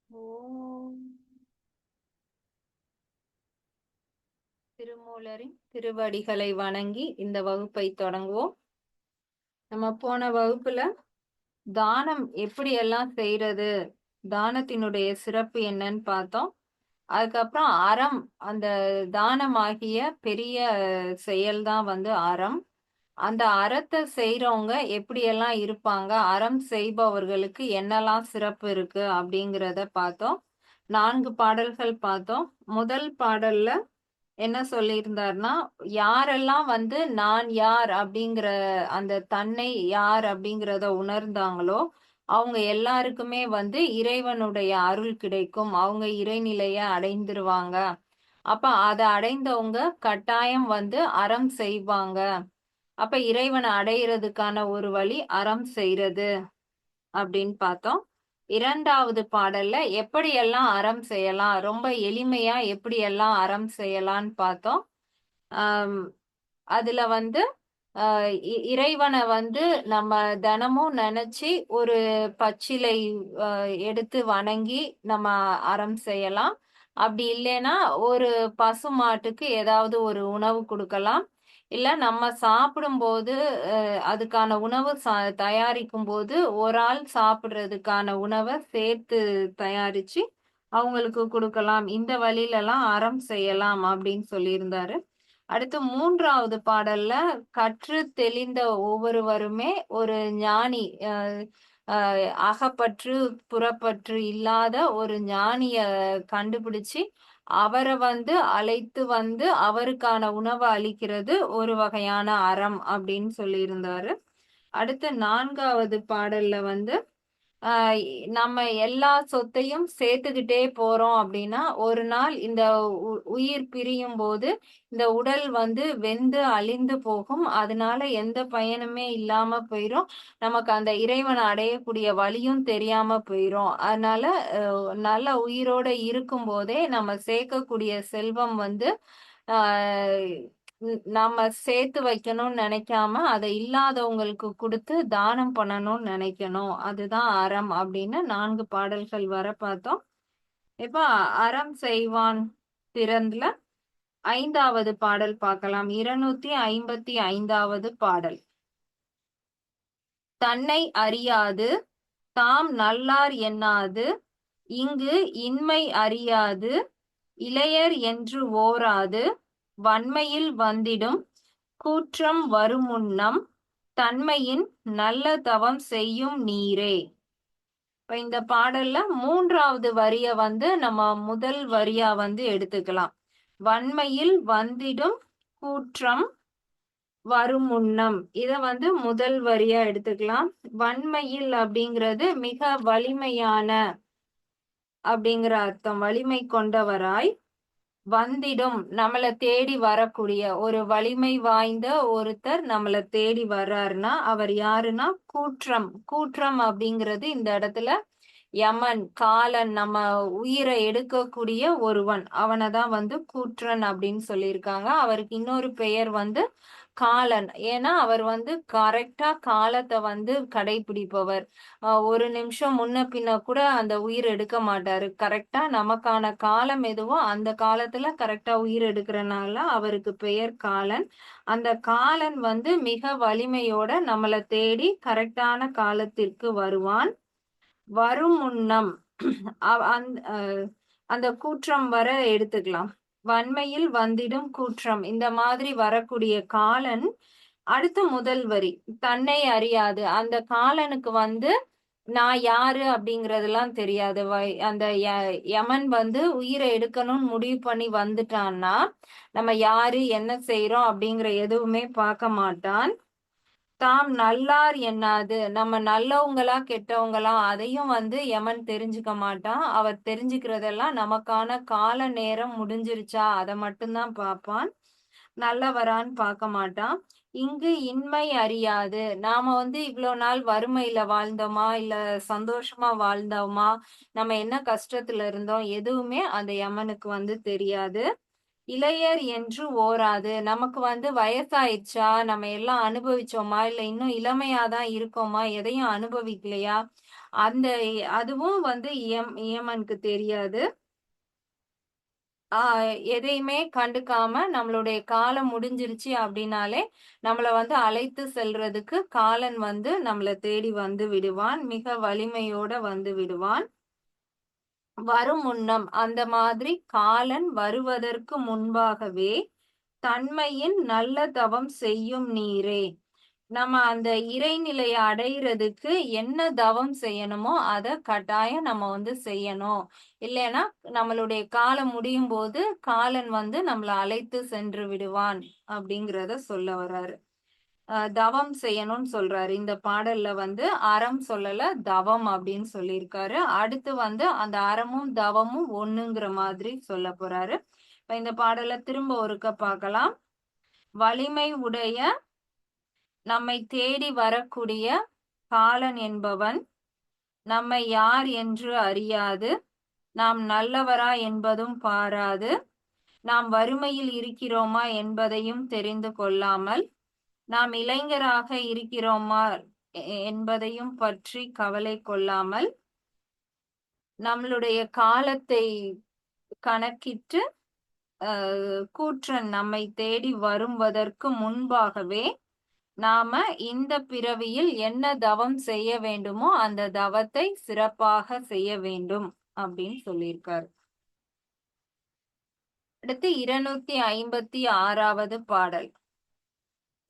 ஓம் திருமூலரின் திருவடிகளை வணங்கி இந்த வகுப்பை தொடங்குவோம். நம்ம போன வகுப்புல தானம் எப்படி எல்லாம் செய்யறது, தானத்தினுடைய சிறப்பு என்னன்னு பார்த்தோம். அதுக்கப்புறம் அறம், அந்த தானமாகிய பெரிய செயல் தான் அறம். அந்த அறத்தை செய்யறவங்க எப்படியெல்லாம் இருப்பாங்க, அறம் செய்பவர்களுக்கு என்னெல்லாம் சிறப்பு இருக்கு அப்படிங்கிறத பார்த்தோம். 4 பாடல்கள் பார்த்தோம். முதல் பாடல்ல என்ன சொல்லியிருந்தார்னா, யாரெல்லாம் நான் யார் அப்படிங்கிற அந்த தன்னை யார் அப்படிங்கிறத உணர்ந்தாங்களோ அவங்க எல்லாருக்குமே இறைவனுடைய அருள் கிடைக்கும், அவங்க இறைநிலைய அடைந்துருவாங்க. அப்ப அதை அடைந்தவங்க கட்டாயம் அறம் செய்வாங்க. அப்ப இறைவனை அடையிறதுக்கான ஒரு வழி அறம் செய்யறது அப்படின்னு பார்த்தோம். 2வது பாடல்ல எப்படியெல்லாம் அறம் செய்யலாம், ரொம்ப எளிமையா எப்படியெல்லாம் அறம் செய்யலாம்னு பார்த்தோம். ஆஹ் அதுல இறைவனை நம்ம தினமும் நினைச்சு ஒரு பச்சிலை எடுத்து வணங்கி நம்ம அறம் செய்யலாம். அப்படி இல்லைன்னா ஒரு பசுமாட்டுக்கு ஏதாவது ஒரு உணவு கொடுக்கலாம். இல்ல நம்ம சாப்பிடும்போது அதுக்கான உணவு தயாரிக்கும் போது ஒரு ஆள் சாப்பிடுறதுக்கான உணவை சேர்த்து தயாரிச்சு அவங்களுக்கு கொடுக்கலாம். இந்த வழியிலலாம் அறம் செய்யலாம் அப்படின்னு சொல்லியிருந்தாரு. அடுத்து 3வது பாடல்ல கற்று தெளிந்த ஒவ்வொருவருமே ஒரு ஞானி, அகப்பற்று புறப்பற்று இல்லாத ஒரு ஞானிய கண்டுபிடிச்சு அவரை அழைத்து அவருக்கான உணவை அளிக்கிறது ஒரு வகையான அறம் அப்படின்னு சொல்லியிருந்தாரு. அடுத்து 4வது பாடல்ல ஆஹ் நம்ம எல்லா சொத்தையும் சேர்த்துக்கிட்டே போறோம் அப்படின்னா ஒரு நாள் இந்த உயிர் பிரியும் போது இந்த உடல் வெந்து அழிந்து போகும். அதனால எந்த பயனுமே இல்லாம போயிரும். நமக்கு அந்த இறைவனை அடையக்கூடிய வழியும் தெரியாம போயிரும். அதனால நல்ல உயிரோட இருக்கும் போதே நம்ம சேர்க்கக்கூடிய செல்வம் ஆஹ் நம்ம சேர்த்து வைக்கணும்னு நினைக்காம அதை இல்லாதவங்களுக்கு கொடுத்து தானம் பண்ணணும்னு நினைக்கணும். அதுதான் அறம் அப்படின்னு 4 பாடல்கள் வர பார்த்தோம். இப்ப அறம் செய்வான் திறன்ல 5வது பாடல் பார்க்கலாம். 255வது பாடல். தன்னை அறியாது தாம் நல்லார் எண்ணாது இங்கு இன்மை அறியாது இளையர் என்று ஓராது வன்மையில் வந்திடும் கூற்றம் வருமுன்னம் தன்மையின் நல்ல தவம் செய்யும் நீரே. இப்ப இந்த பாடல்ல 3வது வரிய நம்ம முதல் வரியா எடுத்துக்கலாம். வன்மையில் வந்திடும் கூற்றம் வருமுன்னம், இத முதல் வரியா எடுத்துக்கலாம். வன்மையில் அப்படிங்கிறது மிக வலிமையான அப்படிங்கிற அர்த்தம். வலிமை கொண்டவராய், வந்திடும் நம்மள தேடி வரக்கூடிய ஒரு வலிமை வாய்ந்த ஒருத்தர் நம்மள தேடி வர்றாருன்னா அவர் யாருன்னா கூற்றம். கூற்றம் அப்படிங்கிறது இந்த இடத்துல யமன், காலன், நம்ம உயிரை எடுக்கக்கூடிய ஒருவன், அவனை தான் கூற்றன் அப்படின்னு சொல்லியிருக்காங்க. அவருக்கு இன்னொரு பெயர் காலன். ஏன்னா அவர் கரெக்டா காலத்தை கடைபிடிப்பவர். ஒரு நிமிஷம் முன்ன பின்ன கூட அந்த உயிர் எடுக்க மாட்டாரு. கரெக்டா நமக்கான காலம் எதுவோ அந்த காலத்துல கரெக்டா உயிர் எடுக்கிறனால அவருக்கு பெயர் காலன். அந்த காலன் மிக வலிமையோட நம்மளை தேடி கரெக்டான காலத்திற்கு வருவான். வரும் முன்னம் அந்த கூற்றம் வர எடுத்துக்கலாம். வன்மையில் வந்திடும் கூற்றம், இந்த மாதிரி வரக்கூடிய காலன். அடுத்து முதல் வரி, தன்னை அறியாது. அந்த காலனுக்கு நான் யாரு அப்படிங்கறதெல்லாம் தெரியாது. அந்த யமன் உயிரை எடுக்கணும்னு முடிவு பண்ணி வந்துட்டான்னா நம்ம யாரு என்ன செய்யறோம் அப்படிங்கிற எதுவுமே பார்க்க மாட்டான். தாம் நல்லார் எண்ணாது, நம்ம நல்லவங்களா கெட்டவங்களா அதையும் யமன் தெரிஞ்சுக்க மாட்டான். அவர் தெரிஞ்சுக்கிறதெல்லாம் நமக்கான கால நேரம் முடிஞ்சிருச்சா அதை மட்டும்தான் பார்ப்பான். நல்லவரான்னு பார்க்க மாட்டான். இங்கு இன்மை அறியாது, நாம இவ்வளவு நாள் வறுமையில வாழ்ந்தோமா இல்ல சந்தோஷமா வாழ்ந்தோமா, நம்ம என்ன கஷ்டத்துல இருந்தோம், எதுவுமே அந்த யமனுக்கு தெரியாது. இளையர் என்று ஓராது. நமக்கு வந்து வயசாயிடுச்சா, நம்ம எல்லாம் அனுபவிச்சோமா, இல்ல இன்னும் இளமையாதான் இருக்கோமா, எதையும் அனுபவிக்கலையா, அந்த அதுவும் வந்து இயமனுக்கு தெரியாது. எதையுமே கண்டுக்காம நம்மளுடைய காலம் முடிஞ்சிருச்சு அப்படின்னாலே நம்மள வந்து அழைத்து செல்றதுக்கு காலன் வந்து நம்மள தேடி வந்து விடுவான். மிக வலிமையோட வந்து விடுவான். வரும் முன்னம் அந்த மாதிரி காலன் வருவதற்கு முன்பாகவே தன்மையின் நல்ல தவம் செய்யும் நீரே. நம்ம அந்த இறைநிலைய அடையிறதுக்கு என்ன தவம் செய்யணுமோ அத கட்டாயம் நம்ம வந்து செய்யணும். இல்லைன்னா நம்மளுடைய காலம் முடியும் போது காலன் வந்து நம்மள அழைத்து சென்று விடுவான் அப்படிங்கிறத சொல்ல வர்றாரு. தவம் செய்யணும்னு சொல்றாரு. இந்த பாடல்ல வந்து அறம் சொல்லல, தவம் அப்படின்னு சொல்லியிருக்காரு. அடுத்து வந்து அந்த அறமும் தவமும் ஒண்ணுங்கிற மாதிரி சொல்ல போறாரு. இப்ப இந்த பாடலை திரும்ப ஒருக்க பார்க்கலாம். வலிமை உடைய நம்மை தேடி வரக்கூடிய காலன் என்பவன் நம்மை யார் என்று அறியாது, நாம் நல்லவரா என்பதும் பாராது, நாம் வறுமையில் இருக்கிறோமா என்பதையும் தெரிந்து கொள்ளாமல், நாம் இளைஞராக இருக்கிறோமா என்பதையும் பற்றி கவலை கொள்ளாமல், நம்மளுடைய காலத்தை கணக்கிட்டு கூற்றன் நம்மை தேடி வருவதற்கு முன்பாகவே நாம இந்த பிறவியில் என்ன தவம் செய்ய வேண்டுமோ அந்த தவத்தை சிறப்பாக செய்ய வேண்டும் அப்படின்னு சொல்லியிருக்காரு. அடுத்து 256வது பாடல்.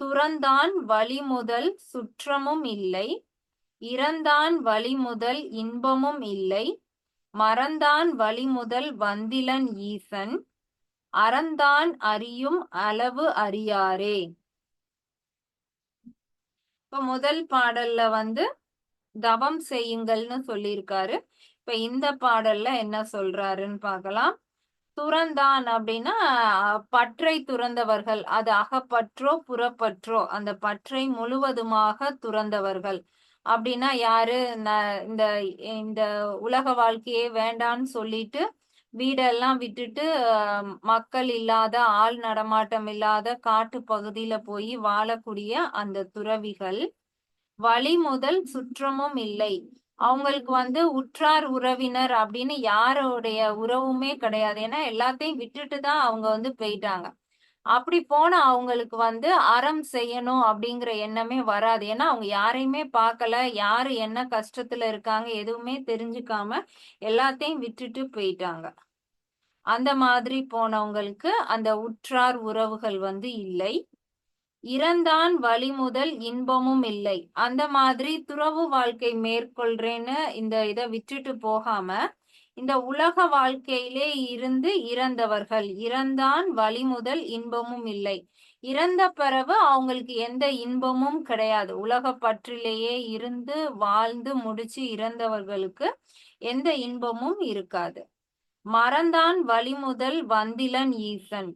துறந்தான் வழிமுதல் சுற்றமும் இல்லை, இறந்தான் வழிமுதல் இன்பமும் இல்லை, மறந்தான் வழிமுதல் வந்திலன் ஈசன், அறந்தான் அறியும் அளவு அறியாரே. இப்ப முதல் பாடல்ல வந்து தவம் செய்யுங்கள்னு சொல்லியிருக்காரு. இப்ப இந்த பாடல்ல என்ன சொல்றாருன்னு பார்க்கலாம். துறந்தான் அப்படின்னா பற்றை துறந்தவர்கள், அது அகப்பற்றோ புறப்பற்றோ அந்த பற்றை முழுவதுமாக துறந்தவர்கள் அப்படின்னா யாரு? இந்த இந்த உலக வாழ்க்கையே வேண்டான்னு சொல்லிட்டு வீடெல்லாம் விட்டுட்டு மக்கள் இல்லாத, ஆள் நடமாட்டம் இல்லாத காட்டு பகுதியில போய் வாழக்கூடிய அந்த துறவிகள். வழி முதல் சுற்றமும் இல்லை, அவங்களுக்கு வந்து உற்றார் உறவினர் அப்படின்னு யாரோடைய உறவுமே கிடையாது. ஏன்னா எல்லாத்தையும் விட்டுட்டு தான் அவங்க வந்து போயிட்டாங்க. அப்படி போன அவங்களுக்கு வந்து அறம் செய்யணும் அப்படிங்கிற எண்ணமே வராது. ஏன்னா அவங்க யாரையுமே பார்க்கல, யாரு என்ன கஷ்டத்துல இருக்காங்க எதுவுமே தெரிஞ்சுக்காம எல்லாத்தையும் விட்டுட்டு போயிட்டாங்க. அந்த மாதிரி போனவங்களுக்கு அந்த உற்றார் உறவுகள் வந்து இல்லை. இறந்தான் வழி முதல் இன்பமும் இல்லை, அந்த மாதிரி துறவு வாழ்க்கை மேற்கொள்றேன்னு இந்த இதை விட்டுட்டு போகாம இந்த உலக வாழ்க்கையிலே இருந்து இறந்தவர்கள். இறந்தான் வழி முதல் இன்பமும் இல்லை, இறந்த பிறகு அவங்களுக்கு எந்த இன்பமும் கிடையாது. உலக பற்றிலேயே இருந்து வாழ்ந்து முடிச்சு இறந்தவர்களுக்கு எந்த இன்பமும் இருக்காது. மறந்தான் வழி முதல் வந்திலன் ஈசன்.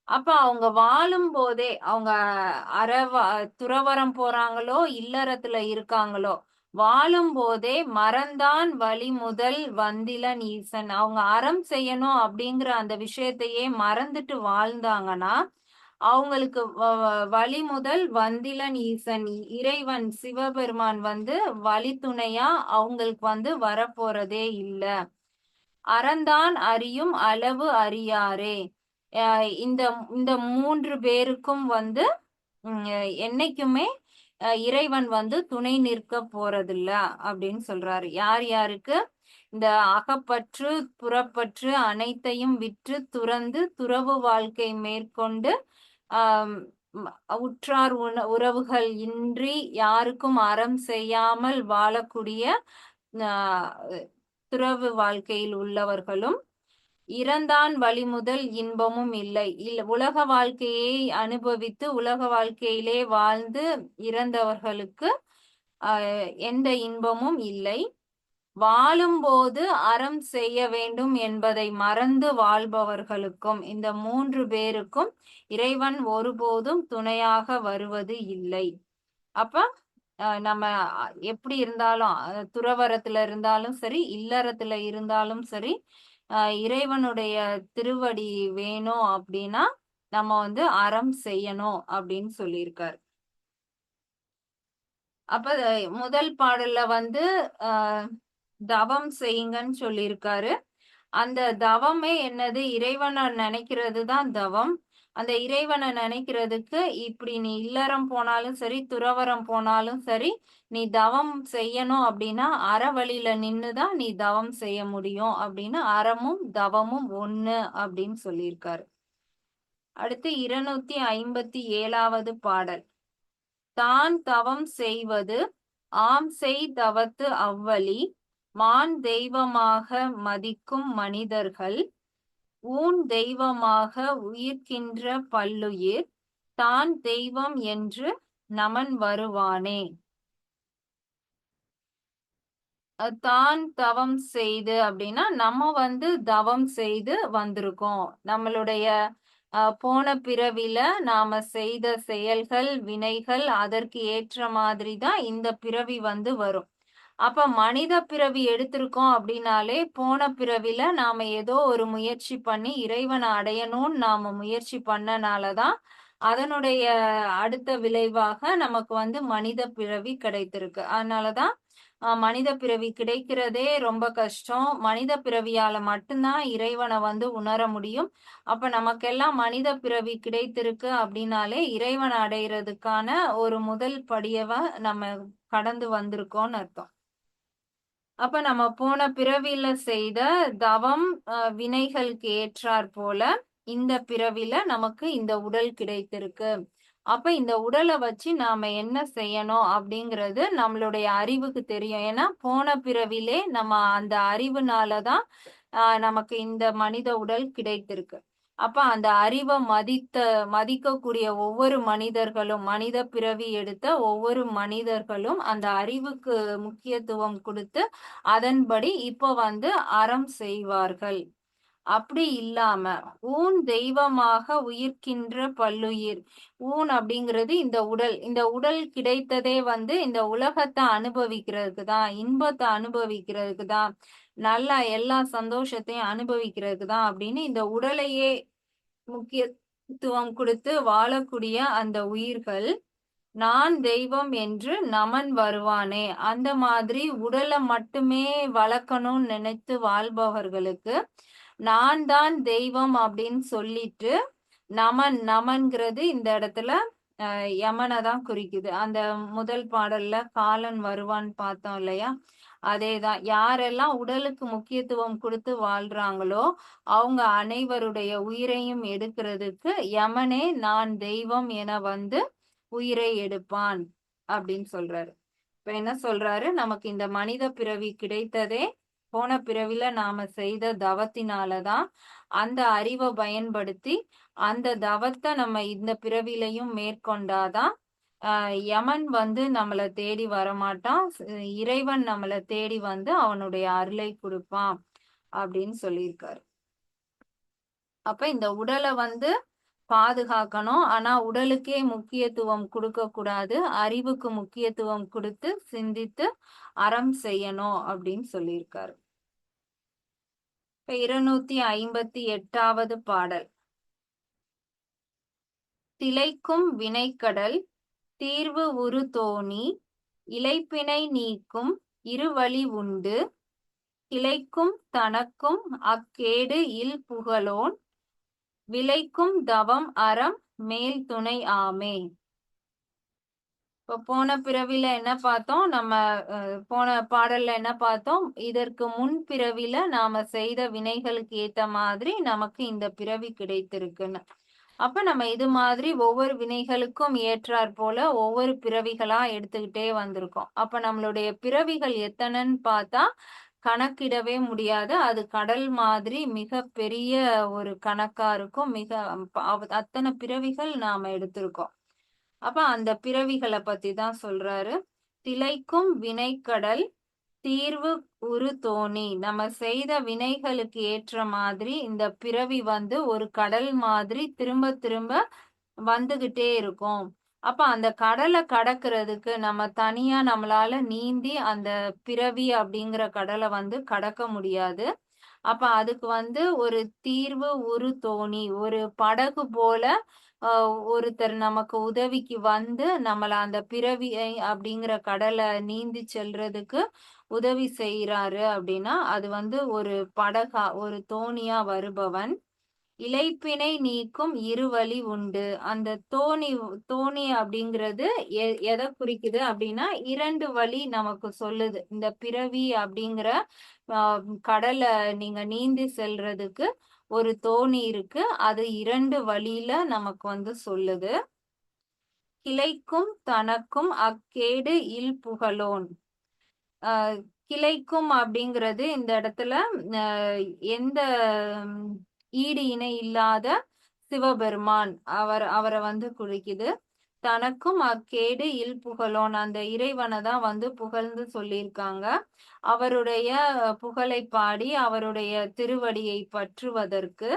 அப்ப அவங்க வாழும் போதே அவங்க துறவரம் போறாங்களோ இல்லறத்துல இருக்காங்களோ, வாழும் போதே மறந்தான் வழி முதல் வந்திலன் ஈசன், அவங்க அறம் செய்யணும் அப்படிங்கிற அந்த விஷயத்தையே மறந்துட்டு வாழ்ந்தாங்கன்னா அவங்களுக்கு வழி முதல் வந்திலன் ஈசன், இறைவன் சிவபெருமான் வந்து வழித்துணையா அவங்களுக்கு வந்து வரப்போறதே இல்லை. அறந்தான் அறியும் அளவு அறியாரே. இந்த இந்த 3 பேருக்கும் வந்து என்னைக்குமே இறைவன் வந்து துணை நிற்க போறதில்ல அப்படின்னு சொல்றாரு. யார் யாருக்கு? இந்த அகப்பற்று புறப்பற்று அனைத்தையும் விற்று துறந்து துறவு வாழ்க்கை மேற்கொண்டு ஆஹ் உற்றார் உறவுகள் இன்றி யாருக்கும் அறம் செய்யாமல் வாழக்கூடிய துறவு வாழ்க்கையில் உள்ளவர்களும், இறந்தான் வழி முதல் இன்பமும் இல்லை, உலக வாழ்க்கையை அனுபவித்து உலக வாழ்க்கையிலே வாழ்ந்து இறந்தவர்களுக்கு எந்த இன்பமும் இல்லை. வாழும்போது அறம் செய்ய வேண்டும் என்பதை மறந்து வாழ்பவர்களுக்கும், இந்த 3 பேருக்கும் இறைவன் ஒருபோதும் துணையாக வருவது இல்லை. அப்ப நம்ம எப்படி இருந்தாலும் துறவரத்துல இருந்தாலும் சரி இல்லறத்துல இருந்தாலும் சரி இறைவனுடைய திருவடி வேணும் அப்படின்னா நம்ம வந்து அறம் செய்யணும் அப்படின்னு சொல்லியிருக்காரு. அப்ப முதல் பாடல்ல வந்து தவம் செய்யுங்கன்னு சொல்லியிருக்காரு. அந்த தவமே என்னது? இறைவனை நினைக்கிறது தான் தவம். அந்த இறைவனை நினைக்கிறதுக்கு இப்படி நீ இல்லறம் போனாலும் சரி, துறவறம் போனாலும் சரி, நீ தவம் செய்யணும் அப்படின்னா அறவழியில நின்னுதான் நீ தவம் செய்ய முடியும் அப்படின்னு அறமும் தவமும் ஒண்ணு அப்படின்னு சொல்லியிருக்காரு. அடுத்து 257வது பாடல். தான் தவம் செய்வது ஆம் செய் தவத்து அவ்வழி மான் தெய்வமாக மதிக்கும் மனிதர்கள் ஊன் தெய்வமாக உயிர்க்கின்ற பல்லுயிர் தான் தெய்வம் என்று நமன் வருவானே. தான் தவம் செய்து அப்படின்னா நம்ம வந்து தவம் செய்து வந்திருக்கோம். நம்மளுடைய போன பிறவில நாம செய்த செயல்கள் வினைகள் அதற்கு ஏற்ற மாதிரி தான் இந்த பிறவி வந்து வரும். அப்ப மனித பிறவி எடுத்திருக்கோம் அப்படின்னாலே போன பிறவில நாம ஏதோ ஒரு முயற்சி பண்ணி இறைவனை அடையணும்னு நாம முயற்சி பண்ணனாலதான் அதனுடைய அடுத்த விளைவாக நமக்கு வந்து மனித பிறவி கிடைத்திருக்கு. அதனாலதான் மனித பிறவி கிடைக்கிறதே ரொம்ப கஷ்டம். மனித பிறவியால மட்டும்தான் இறைவனை வந்து உணர முடியும். அப்ப நமக்கெல்லாம் மனித பிறவி கிடைத்திருக்கு அப்படின்னாலே இறைவனை அடைகிறதுக்கான ஒரு முதல் படியவ நம்ம கடந்து வந்திருக்கோம்னு அர்த்தம். அப்ப நம்ம போன பிறவில செய்த தவம் வினைகளுக்கு ஏற்றாற் போல இந்த பிறவில நமக்கு இந்த உடல் கிடைத்திருக்கு. அப்ப இந்த உடலை வச்சு நாம என்ன செய்யணும் அப்படிங்கிறது நம்மளுடைய அறிவுக்கு தெரியும். ஏன்னா போன பிறவிலே நம்ம அந்த அறிவுனாலதான் நமக்கு இந்த மனித உடல் கிடைத்திருக்கு. அப்ப அந்த அறிவை மதிக்கக்கூடிய ஒவ்வொரு மனிதர்களும் மனித பிறவி எடுத்த ஒவ்வொரு மனிதர்களும் அந்த அறிவுக்கு முக்கியத்துவம் கொடுத்து அதன்படி இப்ப வந்து அறம் செய்வார்கள். அப்படி இல்லாம ஊன் தெய்வமாக உயிர்க்கின்ற பல்லுயிர். ஊன் அப்படிங்கிறது இந்த உடல். இந்த உடல் கிடைத்ததே வந்து இந்த உலகத்தை அனுபவிக்கிறதுக்கு தான், இன்பத்தை அனுபவிக்கிறதுக்கு தான், நல்லா எல்லா சந்தோஷத்தையும் அனுபவிக்கிறதுக்கு தான் அப்படின்னு இந்த உடலையே முக்கியத்துவம் கொடுத்து வாழக்கூடிய அந்த உயிர்கள் நான் தெய்வம் என்று நமன் வருவானே. அந்த மாதிரி உடலை மட்டுமே வளர்க்கணும்னு நினைத்து வாழ்பவர்களுக்கு நான் தான் தெய்வம் அப்படின்னு சொல்லிட்டு நமன்கிறது இந்த இடத்துல யமனை தான் குறிக்குது. அந்த முதல் பாடல்ல காலன் வருவான்னு பார்த்தோம் இல்லையா? அதேதான். யாரெல்லாம் உடலுக்கு முக்கியத்துவம் கொடுத்து வாழ்றாங்களோ அவங்க அனைவருடைய உயிரையும் எடுக்கிறதுக்கு யமனே நான் தெய்வம் என வந்து உயிரை எடுப்பான் அப்படின்னு சொல்றாரு. இப்ப என்ன சொல்றாரு? நமக்கு இந்த மனித பிறவி கிடைத்ததே போன பிறவில நாம செய்த தவத்தினாலதான். அந்த அறிவை பயன்படுத்தி அந்த தவத்தை நம்ம இந்த பிறவிலையும் மேற்கொண்டாதான் யமன் வந்து நம்மளை தேடி வரமாட்டான். இறைவன் நம்மளை தேடி வந்து அவனுடைய அருளை கொடுப்பான் அப்படின்னு சொல்லியிருக்காரு. அப்ப இந்த உடலை வந்து பாதுகாக்கணும். ஆனா உடலுக்கே முக்கியத்துவம் கொடுக்க கூடாது. அறிவுக்கு முக்கியத்துவம் கொடுத்து சிந்தித்து அறம் செய்யணும் அப்படின்னு சொல்லியிருக்காரு. 258வது பாடல். திளைக்கும் வினைக்கடல் தீர்வு உரு தோணி இளைப்பினை நீக்கும் இருவழி உண்டு கிளைக்கும் தனக்கும் அக்கேடு இல் புகழோன் விளைக்கும் தவம் அறம் மேல் துணை ஆமே. இப்ப போன பிறவில என்ன பார்த்தோம்? நம்ம போன பாடல்ல என்ன பார்த்தோம்? இதற்கு முன் பிறவில நாம செய்த வினைகளுக்கு ஏத்த மாதிரி நமக்கு இந்த பிறவி கிடைத்திருக்குன்னு. அப்ப நம்ம இது மாதிரி ஒவ்வொரு வினைகளுக்கும் ஏற்றாற் போல ஒவ்வொரு பிறவிகளா எடுத்துக்கிட்டே வந்திருக்கோம். அப்ப நம்மளுடைய பிறவிகள் எத்தனைன்னு பார்த்தா கணக்கிடவே முடியாது. அது கடல் மாதிரி மிக பெரிய ஒரு கணக்கா இருக்கும். அத்தனை பிறவிகள் நாம எடுத்திருக்கோம். அப்ப அந்த பிறவிகளை பத்தி தான் சொல்றாரு. திளைக்கும் வினைக்கடல் தீர்வு உரு தோணி. நம்ம செய்த வினைகளுக்கு ஏற்ற மாதிரி இந்த பிறவி வந்து ஒரு கடல் மாதிரி திரும்ப திரும்ப வந்துகிட்டே இருக்கும். அப்ப அந்த கடலை கடக்கிறதுக்கு நம்ம தனியா நம்மளால நீந்தி அந்த பிறவி அப்படிங்கிற கடலை வந்து கடக்க முடியாது. அப்ப அதுக்கு வந்து ஒரு தீர்வு உரு தோணி, ஒரு படகு போல ஒருத்தர் நமக்கு உதவிக்கு வந்து நம்மள அந்த பிறவியை அப்படிங்கிற கடல நீந்தி செல்றதுக்கு உதவி செய்றாரு அப்படின்னா, அது வந்து ஒரு படகா, ஒரு தோணியா வருபவன். இளைப்பினை நீக்கும் இருவழி உண்டு. அந்த தோணி அப்படிங்கிறது எத குறிக்குது அப்படின்னா, 2 வழி நமக்கு சொல்லுது. இந்த பிறவி அப்படிங்கிற அ கடல நீங்க நீந்தி செல்றதுக்கு ஒரு தோணி இருக்கு. அது 2 வழியில நமக்கு வந்து சொல்லுது. கிளைக்கும் தனக்கும் அக்கேடு இல் புகழோன். அ கிளைக்கும் அப்படிங்கிறது இந்த இடத்துல அ எந்த ம், ஈடு இணை இல்லாத சிவபெருமான் அவரை வந்து குறிக்குது. தனக்கும் அக்கேடு இல் புகழோன், அந்த இறைவனை தான் வந்து புகழ்ந்து சொல்லியிருக்காங்க. அவருடைய புகழை பாடி அவருடைய திருவடியை பற்றுவதற்கு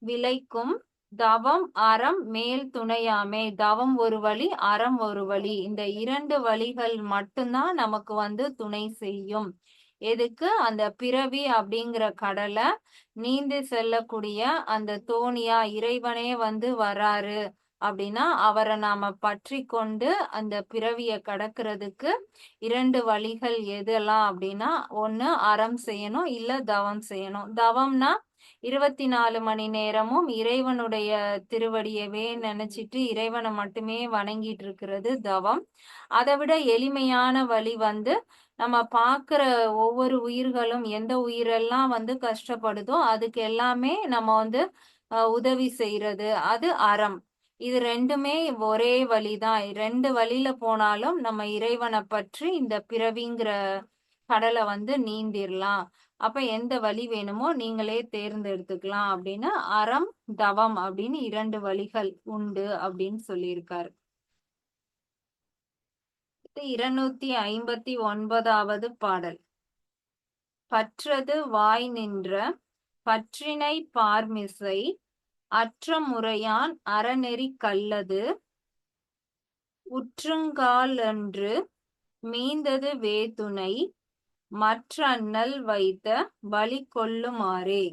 விளைக்கும் தவம் அறம் மேல் துணையாமே. தவம் ஒரு வழி, அறம் ஒரு வழி. இந்த 2 வழிகள் மட்டும்தான் நமக்கு வந்து துணை செய்யும். எதுக்கு? அந்த பிறவி அப்படிங்கிற கடலை நீந்தி செல்லக்கூடிய அந்த தோணியா இறைவனே வந்து வராரு அப்படின்னா அவரை நாம பற்றி கொண்டு அந்த பிறவிய கடக்கிறதுக்கு 2 வழிகள் எதெல்லாம் அப்படின்னா, ஒண்ணு அறம் செய்யணும், இல்ல தவம் செய்யணும். தவம்னா 24 மணி நேரமும் இறைவனுடைய திருவடியவே நினைச்சிட்டு இறைவனை மட்டுமே வணங்கிட்டு இருக்கிறது தவம். அதை விட எளிமையான வழி வந்து நம்ம பார்க்கிற ஒவ்வொரு உயிர்களும் எந்த உயிரெல்லாம் வந்து கஷ்டப்படுதோ அதுக்கு எல்லாமே நம்ம வந்து உதவி செய்யறது, அது அறம். இது 2மே ஒரே வழிதான். 2 வழியில போனாலும் நம்ம இறைவனை பற்றி இந்த பிறவிங்கிற கடலை வந்து நீந்திரலாம். அப்ப எந்த வழி வேணுமோ நீங்களே தேர்ந்தெடுத்துக்கலாம் அப்படின்னு அறம், தவம் அப்படின்னு 2 வழிகள் உண்டு அப்படின்னு சொல்லியிருக்காரு. 259வது பாடல். பற்றது வாய் நின்ற பற்றினை பார்மிசை அற்றமுறையான் அறநெறி கல்லது உற்றுங்காலன்று மீந்தது வேதுணை மற்றண்ணல் வைத்த வழி கொள்ளுமாறே.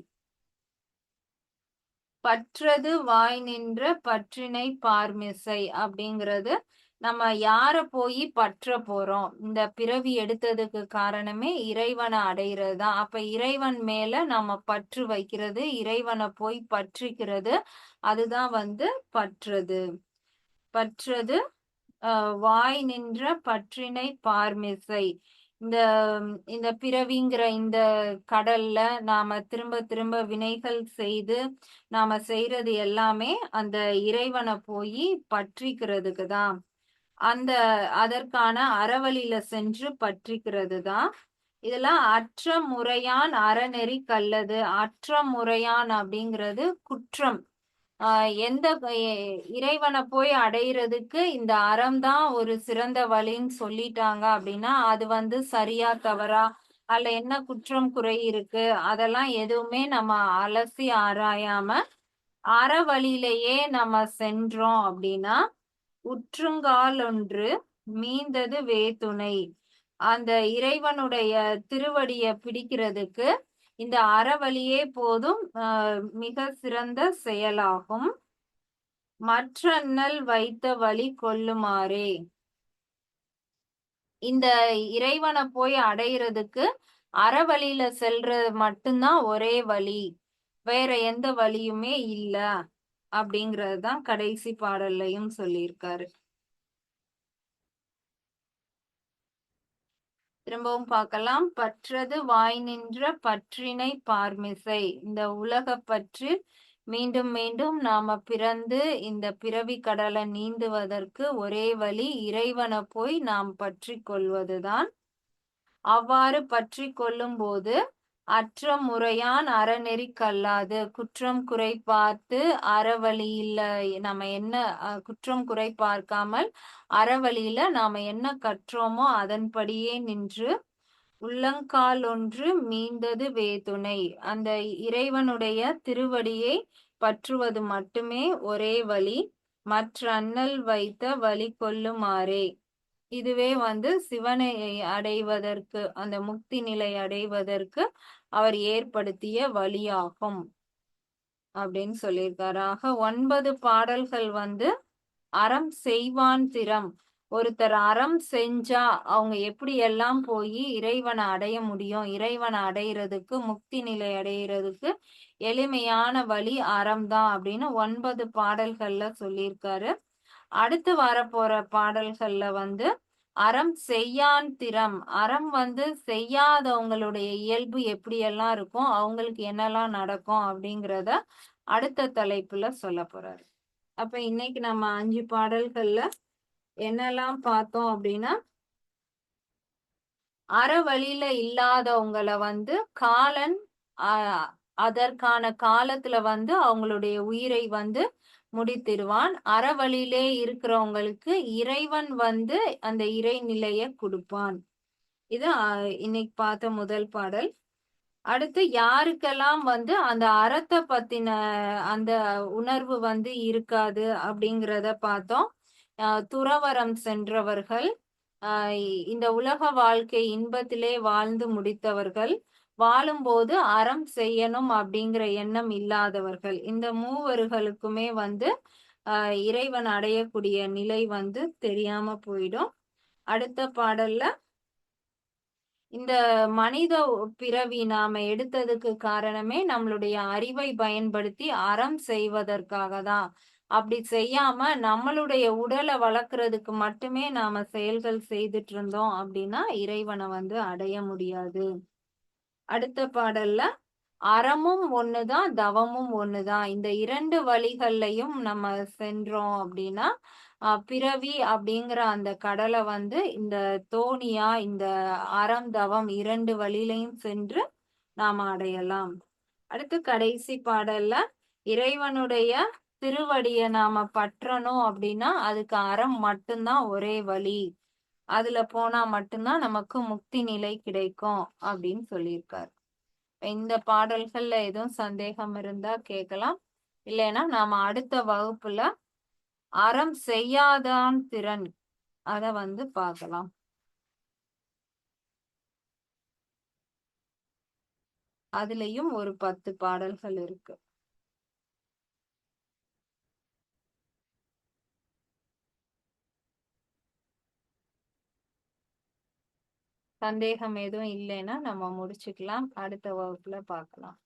பற்றது வாய் நின்ற பற்றினை பார்மிசை அப்படிங்கிறது நம்ம யார போய் பற்ற போறோம். இந்த பிறவி எடுத்ததுக்கு காரணமே இறைவனை அடைகிறது தான். அப்ப இறைவன் மேல நம்ம பற்று வைக்கிறது, இறைவனை போய் பற்றிக்கிறது, அதுதான் வந்து பற்றது. பற்றது வாய் நின்ற பற்றினை பார்மிசை. இந்த இந்த பிறவிங்கிற இந்த கடல்ல நாம திரும்ப திரும்ப வினைகள் செய்து நாம செய்யறது எல்லாமே அந்த இறைவனை போய் பற்றிக்கிறதுக்கு தான். அந்த அதற்கான அறவழியில சென்று பற்றிக்கிறது தான். இதெல்லாம் அற்ற முறையான் அறநெறி கல்லது. அற்ற முறையான் அப்படிங்கிறது குற்றம். எந்த இறைவனை போய் அடையிறதுக்கு இந்த அறம் தான் ஒரு சிறந்த வழின்னு சொல்லிட்டாங்க அப்படின்னா அது வந்து சரியா தவறா, அதுல என்ன குற்றம் குறை இருக்கு, அதெல்லாம் எதுவுமே நம்ம அலசி ஆராயாம அற வழியிலேயே நம்ம சென்றோம் அப்படின்னா உற்றுங்காலொன்று மீந்தது வேதுணை. அந்த இறைவனுடைய திருவடிய பிடிக்கிறதுக்கு இந்த அறவழியே போதும் மிக சிறந்த செயலாகும். மற்றண்ணல் வைத்த வழி கொள்ளுமாறே. இந்த இறைவனை போய் அடையிறதுக்கு அறவழியில செல்றது மட்டும்தான் ஒரே வழி, வேற எந்த வழியுமே இல்ல அப்படிங்கறது தான் கடைசி பாடல்லையும் சொல்லியிருக்காரு. திரும்பவும் பார்க்கலாம். பற்றது வாய் நின்ற பற்றினை பார்மிசை. இந்த உலக பற்று மீண்டும் மீண்டும் நாம பிறந்து இந்த பிறவி கடலை நீந்துவதற்கு ஒரே வழி இறைவனை போய் நாம் பற்றி கொள்வதுதான். அவ்வாறு பற்றி கொள்ளும் போது அற்ற முறையான் அறநெறி கல்லாது. குற்றம் குறை பார்த்து அறவழியில நம்ம என்ன குற்றம் குறை பார்க்காமல் அறவழியில நாம என்ன கற்றோமோ அதன்படியே நின்று உள்ளங்கால் ஒன்று மீந்தது வேதுணை. அந்த இறைவனுடைய திருவடியை பற்றுவது மட்டுமே ஒரே வழி. மற்ற அண்ணல் வைத்த வழி கொள்ளுமாறே. இதுவே வந்து சிவனை அடைவதற்கு, அந்த முக்தி நிலை அடைவதற்கு அவர் ஏற்படுத்திய வழியாகும் அப்படின்னு சொல்லியிருக்காரு. ஆக 9 பாடல்கள் வந்து அறம் செய்வான் திறம். ஒருத்தர் அறம் செஞ்சா அவங்க எப்படி எல்லாம் போய் இறைவனை அடைய முடியும், இறைவனை அடையிறதுக்கு, முக்தி நிலை அடையிறதுக்கு எளிமையான வழி அறம் தான் அப்படின்னு 9 பாடல்கள்ல சொல்லியிருக்காரு. அடுத்து வரப்போற பாடல்கள்ல வந்து அறம் செய்யான் திறம். அறம் வந்து செய்யாதவங்களுடைய இயல்பு எப்படியெல்லாம் இருக்கும், அவங்களுக்கு என்னெல்லாம் நடக்கும் அப்படிங்கிறத அடுத்த தலைப்புல சொல்ல போறாரு. அப்ப இன்னைக்கு நம்ம 5 பாடல்கள்ல என்னெல்லாம் பார்த்தோம் அப்படின்னா, அற வழியில இல்லாதவங்கள வந்து காலன் அதற்கான காலத்துல வந்து அவங்களுடைய உயிரை வந்து முடித்திருவான். அற வழியிலே இருக்கிறவங்களுக்கு இறைவன் வந்து அந்த இறைநிலைய கொடுப்பான். இது இன்னைக்கு பார்த்த முதல் பாடல். அடுத்து யாருக்கெல்லாம் வந்து அந்த அறத்தை பத்தின அந்த உணர்வு வந்து இருக்காது அப்படிங்கிறத பார்த்தோம். துறவறம் சென்றவர்கள், இந்த உலக வாழ்க்கை இன்பத்திலே வாழ்ந்து முடித்தவர்கள், வாழும்போது அறம் செய்யணும் அப்படிங்கிற எண்ணம் இல்லாதவர்கள், இந்த மூவர்களுக்குமே வந்து இறைவன் அடையக்கூடிய நிலை வந்து தெரியாம போயிடும். அடுத்த பாடல்ல இந்த மனித பிறவி நாம எடுத்ததுக்கு காரணமே நம்மளுடைய அறிவை பயன்படுத்தி அறம் செய்வதற்காக தான். அப்படி செய்யாம நம்மளுடைய உடலை வளர்க்கறதுக்கு மட்டுமே நாம செயல்கள் செய்துட்டு இருந்தோம் அப்படின்னா இறைவனை வந்து அடைய முடியாது. அடுத்த பாடல்ல அறமும் ஒண்ணுதான், தவமும் ஒண்ணுதான். இந்த 2 வழிகள்லையும் நம்ம சென்றோம் அப்படின்னா, பிறவி அப்படிங்கிற அந்த கடலை வந்து இந்த தோணியா, இந்த அறம், தவம் 2 வழியிலையும் சென்று நாம அடையலாம். அடுத்து கடைசி பாடல்ல இறைவனுடைய திருவடிய நாம பற்றணும் அப்படின்னா, அதுக்கு அறம் மட்டும்தான் ஒரே வழி. அதுல போனா மட்டும்தான் நமக்கு முக்தி நிலை கிடைக்கும் அப்படின்னு சொல்லியிருக்காரு. இந்த பாடல்கள்ல எதுவும் சந்தேகம் இருந்தா கேட்கலாம். இல்லைன்னா நாம அடுத்த வகுப்புல அறம் செய்யாதான் திறன் அத வந்து பார்க்கலாம். அதுலயும் ஒரு 10 பாடல்கள் இருக்கு. சந்தேகம் எதுவும் இல்லைன்னா நம்ம முடிச்சுக்கலாம். அடுத்த வகுப்புல பார்க்கலாம்.